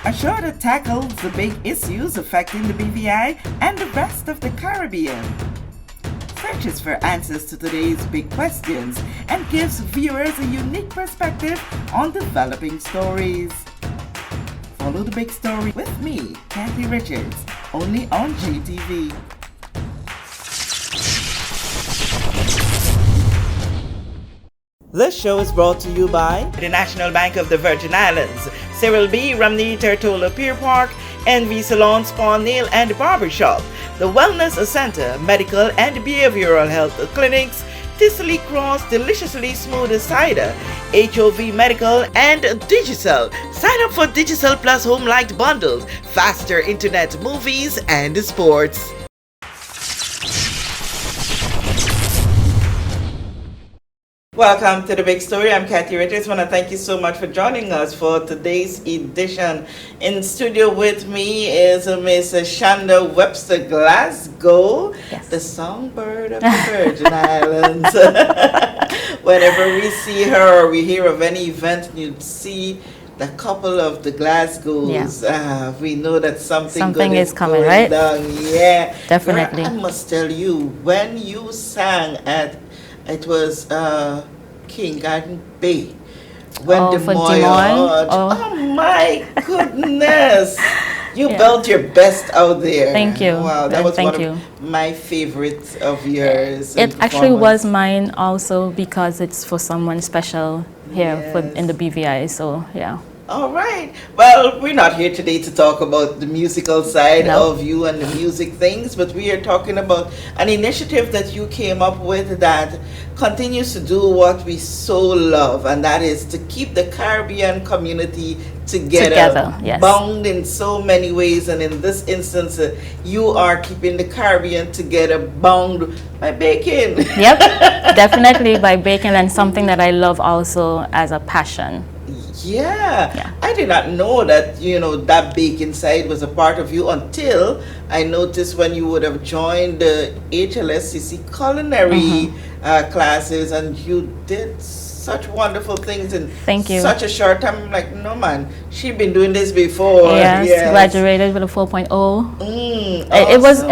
A show that tackles the big issues affecting the BVI and the rest of the Caribbean. Searches for answers to today's big questions and gives viewers a unique perspective on developing stories. Follow the big story with me, Kathy Richards, only on JTV. This show is brought to you by the National Bank of the Virgin Islands, Cyril B. Ramney Tertola Pier Park, NV Salon Spa Nail and Barbershop, the Wellness Center, Medical and Behavioral Health Clinics, Ticely Cross Deliciously Smooth Cider, HOV Medical, and Digicel. Sign up for Digicel Plus Home Light Bundles, faster internet, movies, and sports. Welcome to The Big Story. I'm Kathy Richards. I want to thank you so much for joining us for today's edition. In studio with me is Miss Shonda Webster Glasgow, yes, the songbird of the Virgin Islands. Whenever we see her or we hear of any event, you'd see the couple of the Glasgows. Yeah. We know that something Something good is coming, going right? down. Yeah, Definitely. I must tell you, when you sang at it was King Garden Bay. When for the Moyard. Oh my goodness. You Yeah. built your best out there. Thank you. Wow, that was Thank one you. of my favorites of yours. It actually was mine also because it's for someone special here in the BVI. So yeah. All right. Well, we're not here today to talk about the musical side No. of you and the music things, but we are talking about an initiative that you came up with that continues to do what we so love, and that is to keep the Caribbean community together, yes. bound in so many ways. And in this instance, you are keeping the Caribbean together, bound by baking. Yep, definitely by baking, and something that I love also as a passion. Yeah. I did not know that, that baking side was a part of you until I noticed when you would have joined the HLSCC culinary classes, and you did such wonderful things in Thank you. such a short time. I'm like, no man, she's been doing this before. Yes, graduated with a 4.0. Awesome.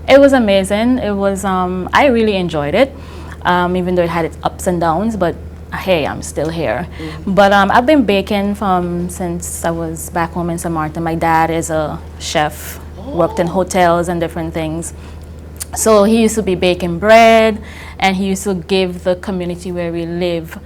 It was amazing. It was I really enjoyed it, even though it had its ups and downs, but hey, I'm still here. But I've been baking since I was back home in St. Martin. My dad is a chef, worked in hotels and different things. So he used to be baking bread, and he used to give the community where we live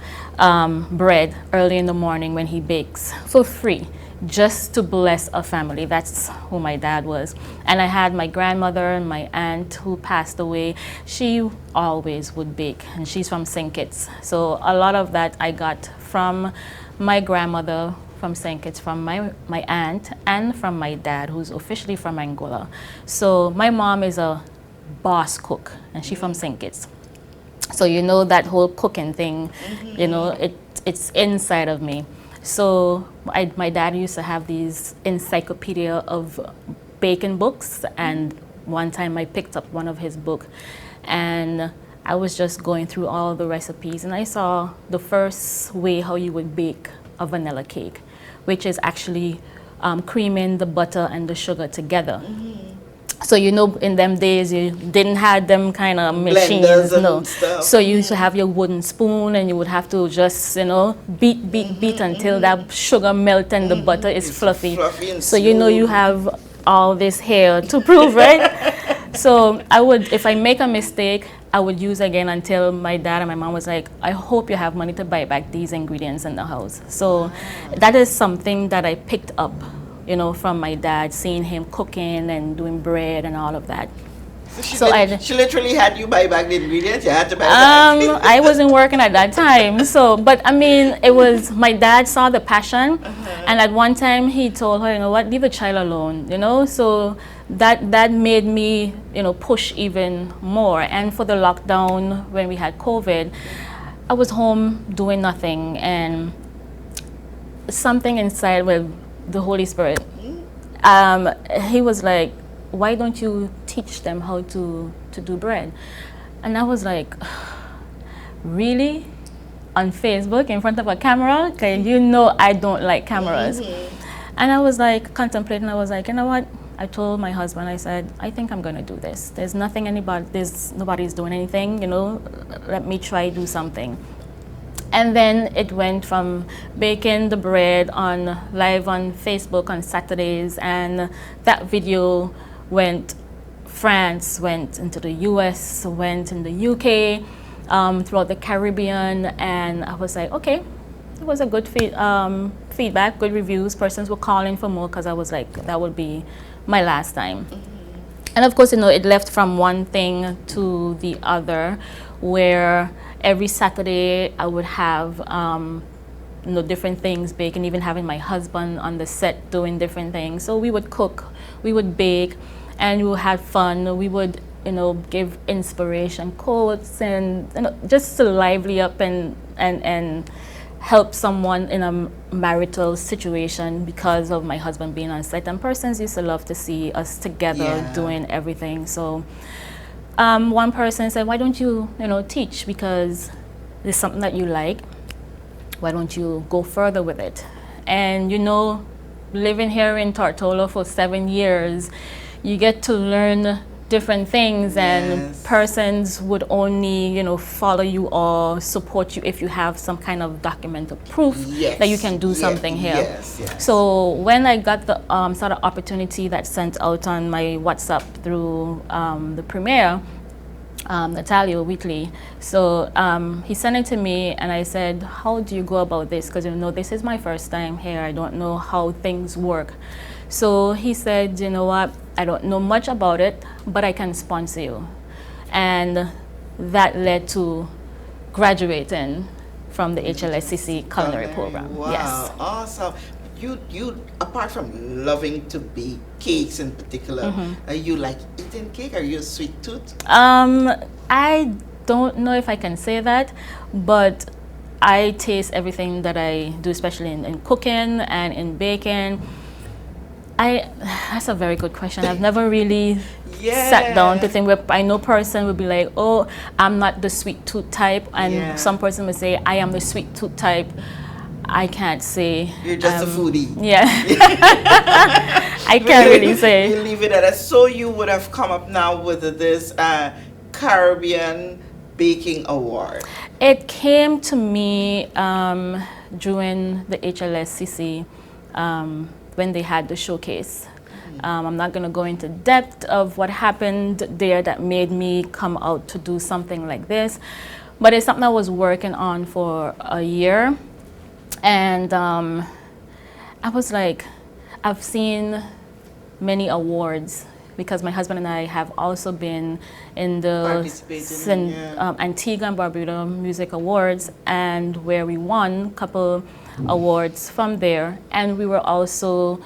bread early in the morning when he bakes for free, just to bless a family. That's who my dad was. And I had my grandmother and my aunt who passed away. She always would bake, and she's from St. Kitts. So a lot of that I got from my grandmother from St. Kitts, from my aunt, and from my dad, who's officially from Angola. So my mom is a boss cook, and she's from St. Kitts. So that whole cooking thing, it's inside of me. So my dad used to have these encyclopedia of baking books, and one time I picked up one of his book, and I was just going through all the recipes, and I saw the first way how you would bake a vanilla cake, which is actually creaming the butter and the sugar together. So in them days you didn't have them kind of machines, no. So you used to have your wooden spoon, and you would have to just beat until that sugar melt and the butter is fluffy. So you have all this here to prove, right? So if I make a mistake, I would use again until my dad and my mom was like, I hope you have money to buy back these ingredients in the house. So that is something that I picked up from my dad, seeing him cooking and doing bread and all of that. So she literally had you buy back the ingredients? You had to buy back? I wasn't working at that time. But I mean, it was, my dad saw the passion, and at one time he told her, leave the child alone, So that made me, push even more. And for the lockdown, when we had COVID, I was home doing nothing, and something inside, the Holy Spirit, he was like, why don't you teach them how to do bread? And I was like, really? On Facebook in front of a camera? Because I don't like cameras. And I was like contemplating. I was like, you know what? I told my husband, I said, I think I'm going to do this. Nobody's doing anything, you know, let me try do something. And then it went from baking the bread on live on Facebook on Saturdays, and that video went France, went into the US, went in the UK, throughout the Caribbean, and I was like, okay, it was a good feedback, good reviews. Persons were calling for more because I was like, that would be my last time. And of course, you know, it left from one thing to the other, where every Saturday I would have you know, different things baking, even having my husband on the set doing different things. So we would cook, we would bake, and we would have fun. We would, you know, give inspiration quotes and, you know, just to lively up and help someone in a marital situation because of my husband being on set. And persons used to love to see us together doing everything. So one person said, why don't you, you know, teach, because it's something that you like. Why don't you go further with it? And, you know, living here in Tortola for 7 years, you get to learn different things, and persons would only, you know, follow you or support you if you have some kind of documented proof that you can do something here. So when I got the sort of opportunity that sent out on my WhatsApp through the premiere, Natalia Wheatley, so he sent it to me, and I said, how do you go about this? Because, you know, this is my first time here. I don't know how things work. So he said, you know what, I don't know much about it, but I can sponsor you. And that led to graduating from the HLSCC culinary program. Wow, yes. Awesome. You apart from loving to bake cakes in particular, you like eating cake? Are you a sweet tooth? I don't know if I can say that, but I taste everything that I do, especially in cooking and in baking. That's a very good question. I've never really sat down to think. I know person would be like, oh, I'm not the sweet tooth type, and some person would say, I am the sweet tooth type. I can't say. You're just a foodie. Yeah. I can't really say. You leave it at that. So you would have come up now with this Caribbean Baking Award. It came to me during the HLSCC when they had the showcase. I'm not going to go into depth of what happened there that made me come out to do something like this, but it's something I was working on for a year. And I was like, I've seen many awards, because my husband and I have also been in the Antigua and Barbuda Music Awards, and where we won a couple awards from there. And we were also,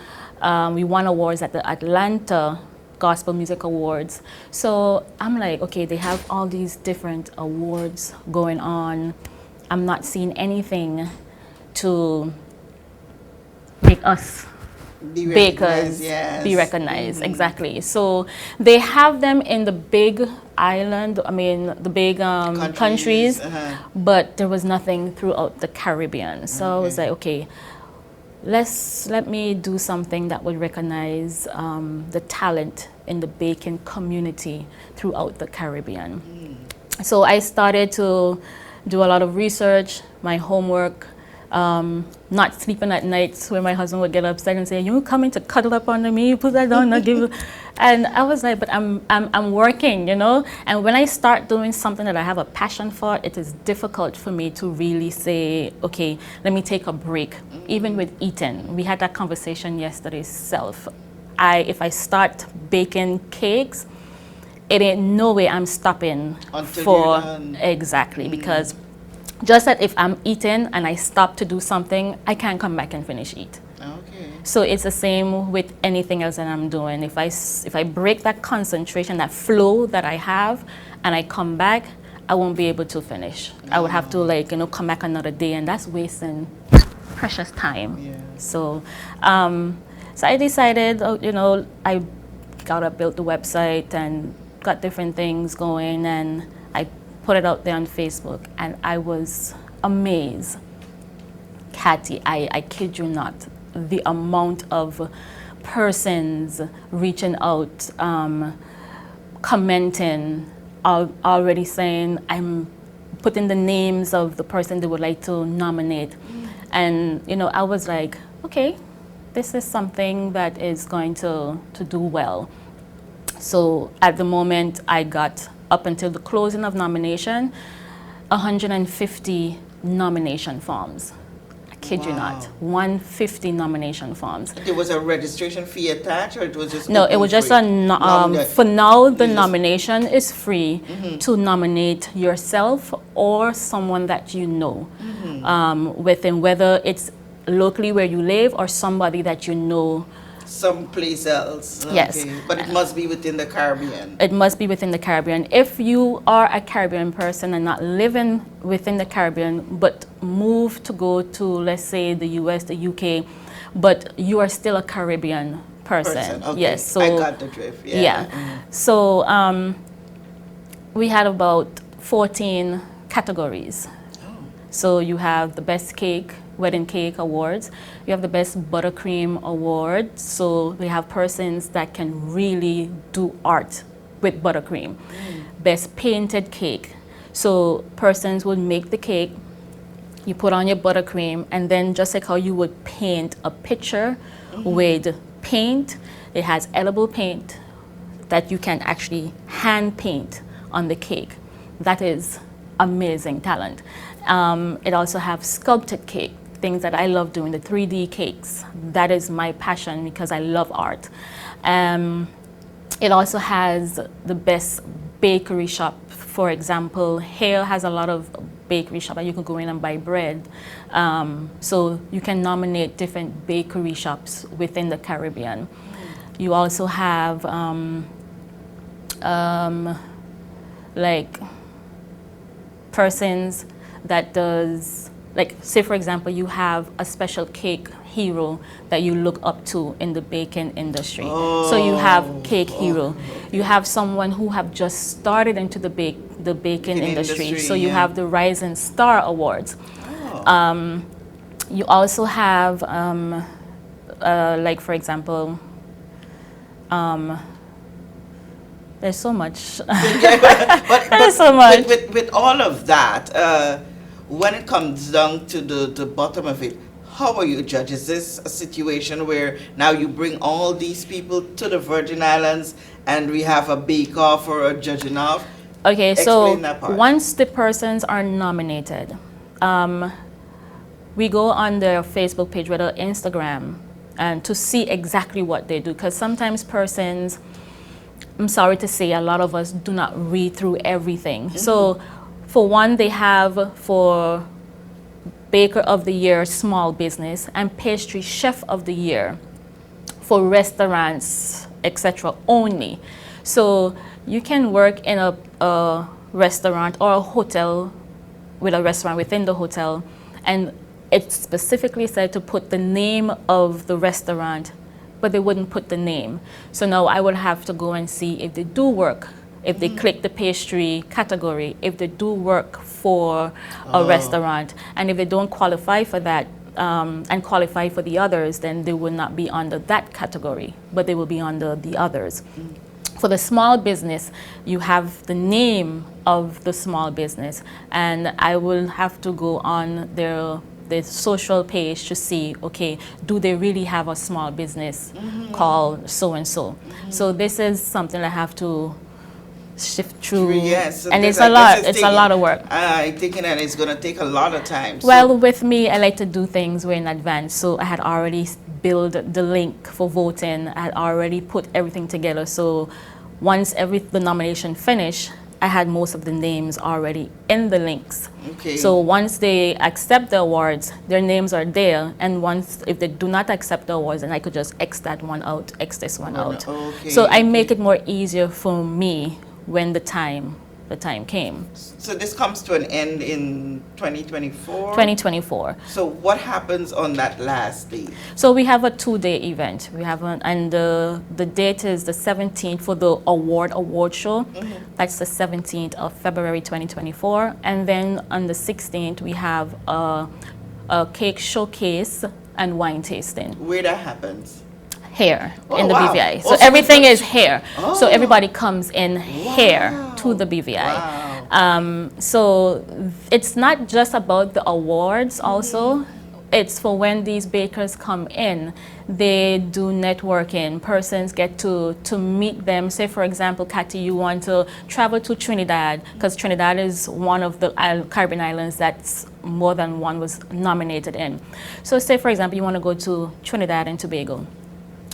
we won awards at the Atlanta Gospel Music Awards. So I'm like, okay, they have all these different awards going on. I'm not seeing anything to make us bakers be recognized. Exactly. So they have them in the big island, I mean the big countries, but there was nothing throughout the Caribbean. So I was like, okay, let me do something that would recognize the talent in the baking community throughout the Caribbean. So I started to do a lot of research, my homework, not sleeping at nights, where my husband would get upset and say, you coming to cuddle up under me, put that down, I'll give you. And I was like, but I'm working, you know? And when I start doing something that I have a passion for, it is difficult for me to really say, okay, let me take a break. Even with eating, we had that conversation yesterday self. If I start baking cakes, it ain't no way I'm stopping exactly, because just that if I'm eating and I stop to do something, I can't come back and finish eat. So it's the same with anything else that I'm doing. If I break that concentration, that flow that I have, and I come back, I won't be able to finish. I would have to, like, you know, come back another day, and that's wasting precious time. So so I decided, you know, I built the website and got different things going, and I put it out there on Facebook, and I was amazed. Kathy, I kid you not, the amount of persons reaching out, commenting, already saying, I'm putting the names of the person they would like to nominate. And, you know, I was like, okay, this is something that is going to do well. So at the moment, I got, up until the closing of nomination, 150 nomination forms. I kid you not, 150 nomination forms. There was a registration fee attached, or it was just No, it was just for now the nomination is free to nominate yourself or someone that you know within, whether it's locally where you live or somebody that you know someplace else. Yes. Okay. But it must be within the Caribbean. It must be within the Caribbean. If you are a Caribbean person and not living within the Caribbean, but move to go to, let's say, the US, the UK, but you are still a Caribbean person. Okay. Yes. So I got the drift. Yeah. So we had about 14 categories. So you have the best cake, wedding cake awards. You have the best buttercream award. So we have persons that can really do art with buttercream. Best painted cake. So persons would make the cake, you put on your buttercream, and then just like how you would paint a picture with paint, it has edible paint that you can actually hand paint on the cake. That is amazing talent. It also have sculpted cake, things that I love doing, the 3D cakes. That is my passion because I love art. It also has the best bakery shop. For example, here has a lot of bakery shop that you can go in and buy bread. So you can nominate different bakery shops within the Caribbean. You also have like persons that does, like, say for example, you have a special cake hero that you look up to in the baking industry. So you have cake hero. You have someone who have just started into the baking industry. So you have the Rising Star Awards. You also have, like for example, there's so much. There's so much. With all of that, when it comes down to the bottom of it, how are you judge? Is this a situation where now you bring all these people to the Virgin Islands and we have a bake-off or a judging off? Okay, Explain so once the persons are nominated, we go on their Facebook page, whether Instagram, and to see exactly what they do. Because sometimes persons, I'm sorry to say, a lot of us do not read through everything. So for one, they have for Baker of the Year, small business, and Pastry Chef of the Year for restaurants, etc. only. So you can work in a restaurant or a hotel with a restaurant within the hotel, and it's specifically said to put the name of the restaurant, but they wouldn't put the name. So now I would have to go and see if they do work, if they click the pastry category, if they do work for a restaurant, and if they don't qualify for that and qualify for the others, then they will not be under that category, but they will be under the others. For the small business, you have the name of the small business, and I will have to go on their social page to see, okay, do they really have a small business called so-and-so? So this is something I have to shift through, yes, and it's a lot. It's a lot of work. I'm thinking that it's going to take a lot of time. Well, with me, I like to do things way in advance. So I had already built the link for voting. I had already put everything together. So once the nomination finished, I had most of the names already in the links. Okay. So once they accept the awards, their names are there. And once, if they do not accept the awards, then I could just X that one out, X this one out. Okay. So I make it more easier for me when the time came. So this comes to an end in 2024? 2024. So what happens on that last day? So we have a 2-day event. We have and the date is the 17th for the award show. That's the 17th of February 2024. And then on the 16th, we have a cake showcase and wine tasting. Where that happens? Here Oh, in the wow. BVI. So Also, everything is here. So Oh. everybody comes in here to the BVI. Wow. So it's not just about the awards also. It's for when these bakers come in, they do networking. Persons get to meet them. Say, for example, Kathy, you want to travel to Trinidad, because Trinidad is one of the Caribbean islands that's more than one was nominated in. So say, for example, you want to go to Trinidad and Tobago.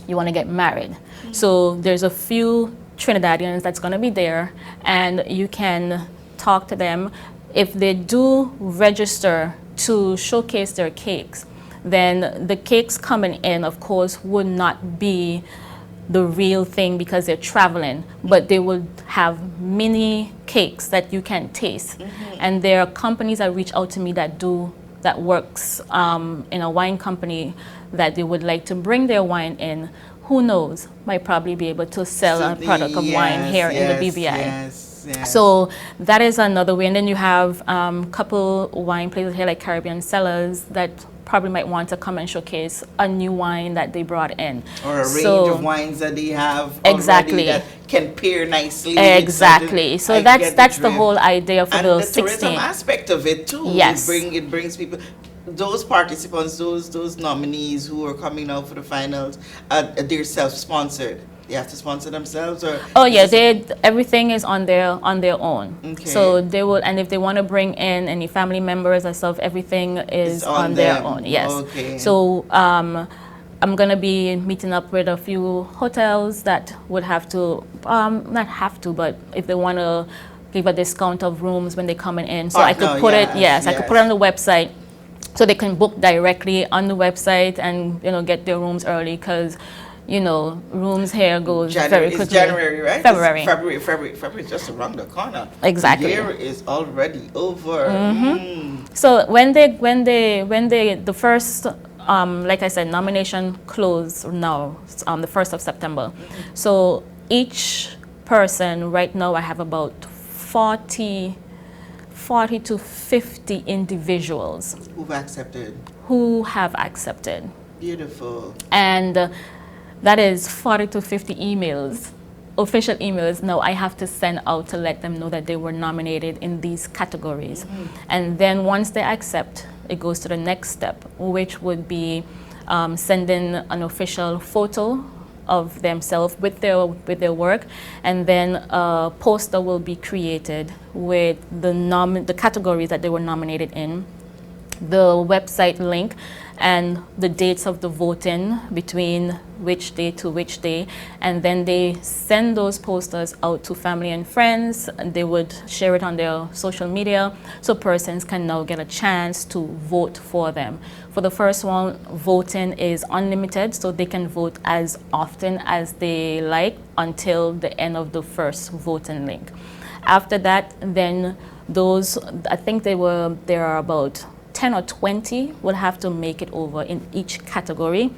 You want to get married. So there's a few Trinidadians that's going to be there, and you can talk to them. If they do register to showcase their cakes, then the cakes coming in, of course, would not be the real thing because they're traveling, but they will have mini cakes that you can taste. And there are companies that reach out to me that works in a wine company that they would like to bring their wine in. Who knows, might probably be able to sell a product of wine here in the BVI. Yes. So that is another way. And then you have couple wine places here like Caribbean Cellars that probably might want to come and showcase a new wine that they brought in. Or a range of wines that they have exactly already that can pair nicely. Exactly. So that's the whole idea for and the the 16. tourism aspect of it too. Yes. It brings people. Those participants, those nominees who are coming out for the finals, they're self-sponsored. They have to sponsor themselves, or oh yeah, everything is on their own. Okay. So they will, and if they want to bring in any family members or stuff, everything is on their own. Yes. Okay. So I'm gonna be meeting up with a few hotels that would have to, not have to, but if they want to give a discount of rooms when they're coming in, so I could put it. Yes, I could put it on the website. So they can book directly on the website and get their rooms early, because rooms here goes very quickly. It's January, right? February. February is just around the corner. Exactly. The year is already over. So when the first like I said, nomination close now, the 1st of September. So each person right now, I have about 40 to 50 individuals who have accepted. Beautiful. And that is 40 to 50 emails, official emails. Now I have to send out to let them know that they were nominated in these categories. And then once they accept, it goes to the next step, which would be sending an official photo of themselves with their work, and then a poster will be created with the categories that they were nominated in, the website link, and the dates of the voting between which day to which day, and then they send those posters out to family and friends, and they would share it on their social media, so persons can now get a chance to vote for them. For the first one, voting is unlimited, so they can vote as often as they like until the end of the first voting link. After that, then those, I think there are about 10 or 20 will have to make it over in each category,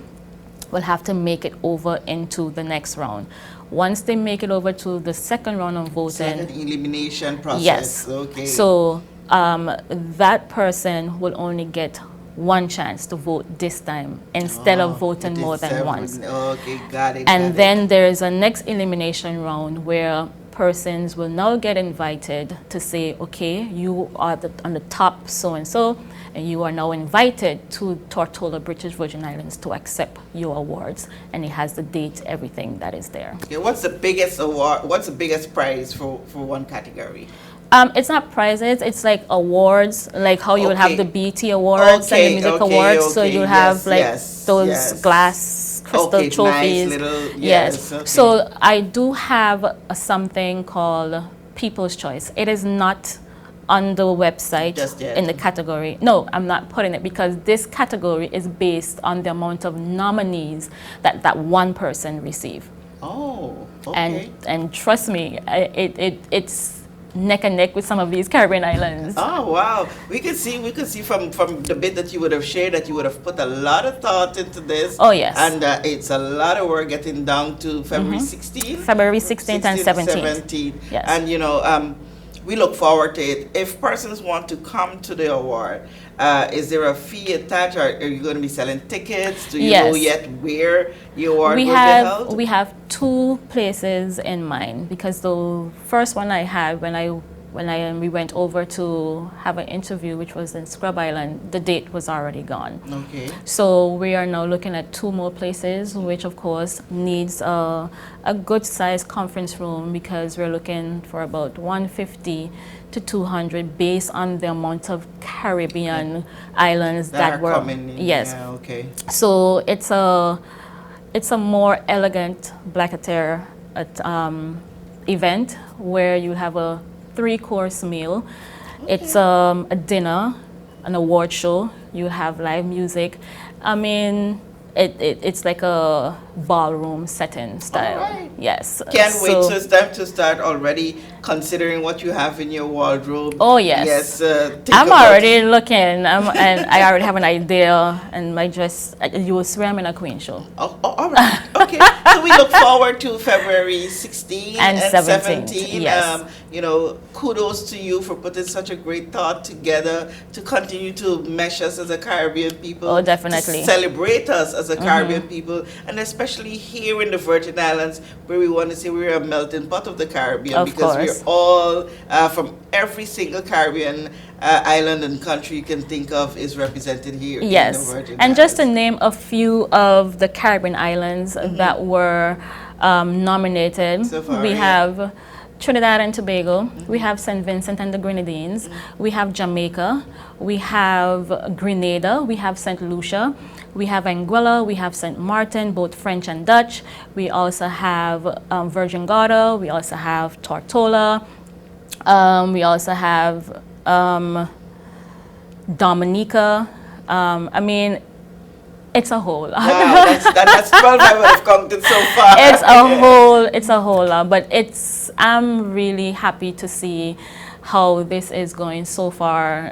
will have to make it over into the next round. Once they make it over to the second round of voting, second elimination process. Yes. Okay. So that person will only get one chance to vote this time instead of voting more than once. Okay, got it. And then there is a next elimination round where persons will now get invited to say, okay, you are on the top so-and-so, and you are now invited to Tortola, British Virgin Islands to accept your awards. And it has the date, everything that is there. Okay, what's the biggest award? What's the biggest prize for one category? It's not prizes, it's like awards, like how you would have the BT awards and the music awards. So you have those glass crystal trophies. Nice little, yes. Okay. So I do have something called People's Choice. It is not on the website in the category. No, I'm not putting it because this category is based on the amount of nominees that one person receive. Oh, okay. And trust me, it's neck and neck with some of these Caribbean islands. Oh wow, we could see from the bit that you would have shared that you would have put a lot of thought into this. Oh yes. And it's a lot of work getting down to February 16th. February 16th and 17th. Yes. And we look forward to it. If persons want to come to the award, is there a fee attached, or are you going to be selling tickets? Do you know yet where your award will be held? We have two places in mind, because the first one I had when we went over to have an interview, which was in Scrub Island, the date was already gone. Okay. So we are now looking at two more places, which of course needs a good sized conference room, because we're looking for about 150 to 200 based on the amount of Caribbean islands that were coming in. Yes. Yeah, okay. So it's a more elegant Black Attire event where you have a 3-course meal. Okay. It's a dinner, an award show. You have live music. I mean, it's like a ballroom setting style. All right. Yes. Can't wait. So it's time to start already considering what you have in your wardrobe. Oh yes. Yes. I'm already looking, and I already have an idea. And my dress, you will swear I'm in a queen show. Oh, all right. Okay. So we look forward to February 16 and 17. Yes. You know, kudos to you for putting such a great thought together to continue to mesh us as a Caribbean people. Oh, definitely. To celebrate us as a Caribbean people, and especially here in the Virgin Islands, where we want to say we're a melting pot of the Caribbean, because we're all from every single Caribbean island and country you can think of is represented here in the Virgin Islands. Just to name a few of the Caribbean islands that were nominated, so far, we have Trinidad and Tobago, we have St. Vincent and the Grenadines, we have Jamaica, we have Grenada, we have St. Lucia, we have Anguilla, we have St. Martin, both French and Dutch. We also have Virgin Gorda, we also have Tortola, we also have Dominica. I mean, it's a whole lot. Wow, that's 12 I would have counted so far. It's a whole lot, but I'm really happy to see how this is going so far.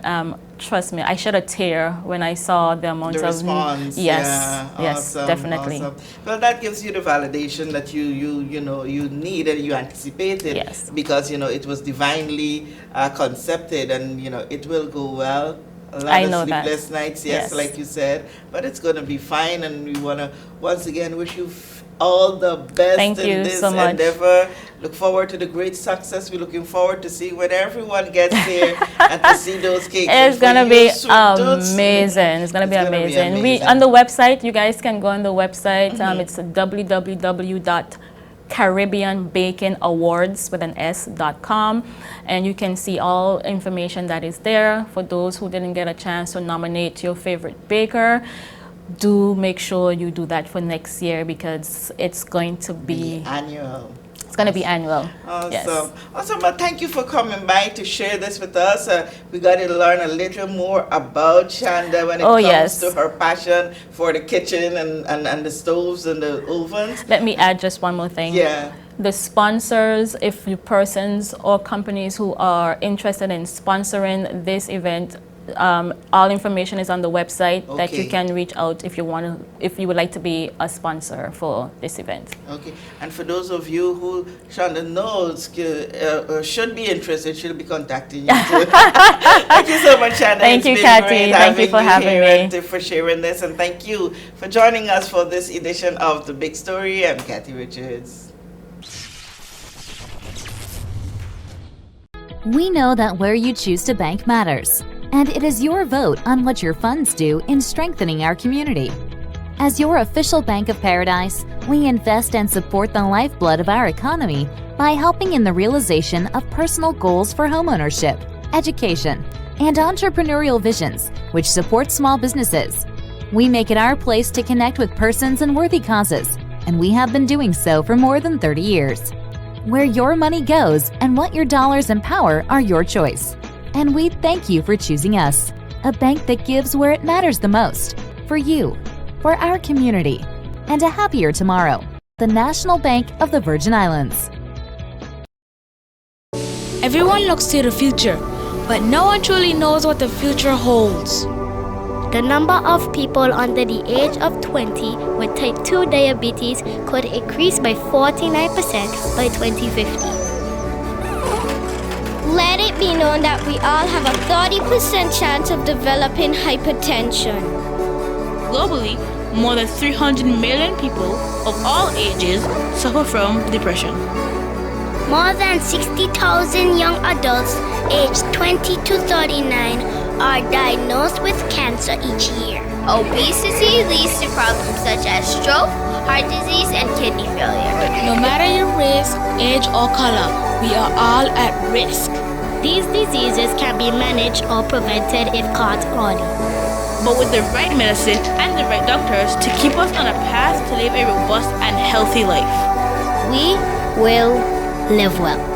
Trust me, I shed a tear when I saw the amount the response. Yes, yeah, yes, awesome, definitely. Awesome. Well, that gives you the validation that you need and you anticipated. Yes. Because it was divinely concepted, and it will go well. A lot of sleepless nights, yes, like you said, but it's going to be fine, and we want to once again wish you all the best in this endeavor. Look forward to the great success. We're looking forward to see when everyone gets here and to see those cakes. It's going to be amazing. It's going to be amazing. We on the website, you guys can go on the website. It's www.caribbeanbaconawards.com, and you can see all information that is there. For those who didn't get a chance to nominate your favorite baker, do make sure you do that for next year, because it's going to be annual. It's going to be annual. Awesome. Yes. Awesome. Well, thank you for coming by to share this with us. We got to learn a little more about Shanda when it comes to her passion for the kitchen and the stoves and the ovens. Let me add just one more thing. Yeah. The sponsors, if you persons or companies who are interested in sponsoring this event, all information is on the website that you can reach out if you would like to be a sponsor for this event. Okay, and for those of you who Shanda knows should be interested, she'll be contacting you too. Thank you so much, Shanda. Thank you, Kathy. Thank you for having me. And for sharing this, and thank you for joining us for this edition of The Big Story. I'm Kathy Richards. We know that where you choose to bank matters, and it is your vote on what your funds do in strengthening our community. As your official Bank of Paradise, we invest and support the lifeblood of our economy by helping in the realization of personal goals for homeownership, education, and entrepreneurial visions, which support small businesses. We make it our place to connect with persons and worthy causes, and we have been doing so for more than 30 years. Where your money goes and what your dollars empower are your choice. And we thank you for choosing us, a bank that gives where it matters the most, for you, for our community, and a happier tomorrow. The National Bank of the Virgin Islands. Everyone looks to the future, but no one truly knows what the future holds. The number of people under the age of 20 with type 2 diabetes could increase by 49% by 2050. Let it it be known that we all have a 30% chance of developing hypertension. Globally, more than 300 million people of all ages suffer from depression. More than 60,000 young adults aged 20 to 39 are diagnosed with cancer each year. Obesity leads to problems such as stroke, heart disease, and kidney failure. No matter your race, age, or color, we are all at risk. These diseases can be managed or prevented if caught early. But with the right medicine and the right doctors to keep us on a path to live a robust and healthy life, We will live well.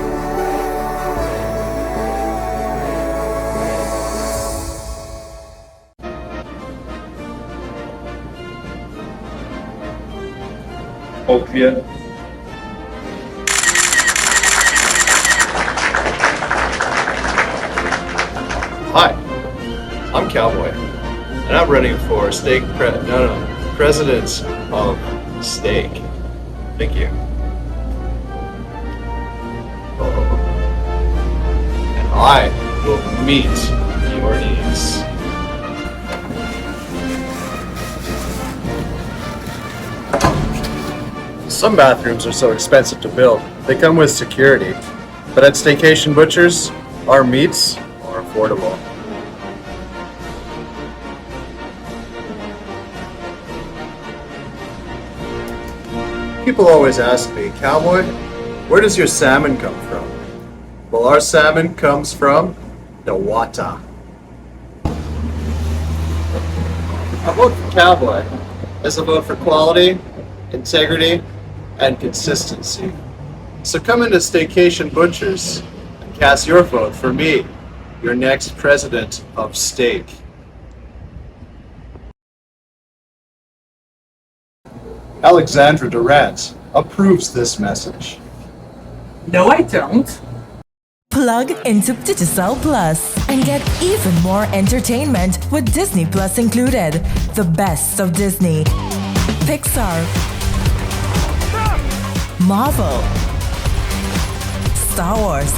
Opiate. Hi, I'm Cowboy, and I'm running for president of Steak. Thank you. And I will meet your needs. Some bathrooms are so expensive to build, they come with security. But at Staycation Butchers, our meats are affordable. People always ask me, Cowboy, where does your salmon come from? Well, our salmon comes from the water. A vote for Cowboy is a vote for quality, integrity, and consistency. So come into Staycation Butchers and cast your vote for me, your next president of steak. Alexandra Durant approves this message. No, I don't. Plug into Digicel Plus and get even more entertainment with Disney Plus included. The best of Disney, Pixar, Marvel, Star Wars,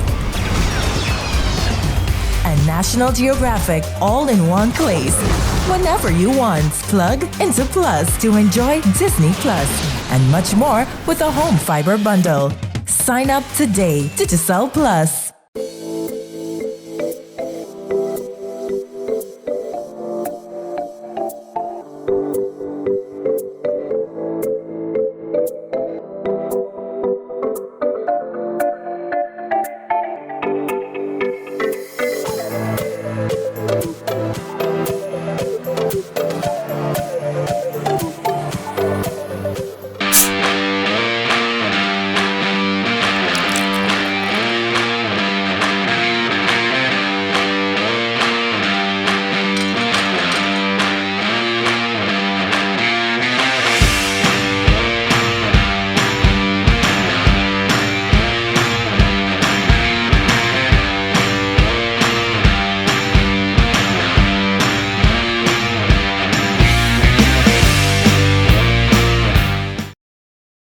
and National Geographic all in one place. Whenever you want, plug into Plus to enjoy Disney Plus and much more with a home fiber bundle. Sign up today. Digicel Plus.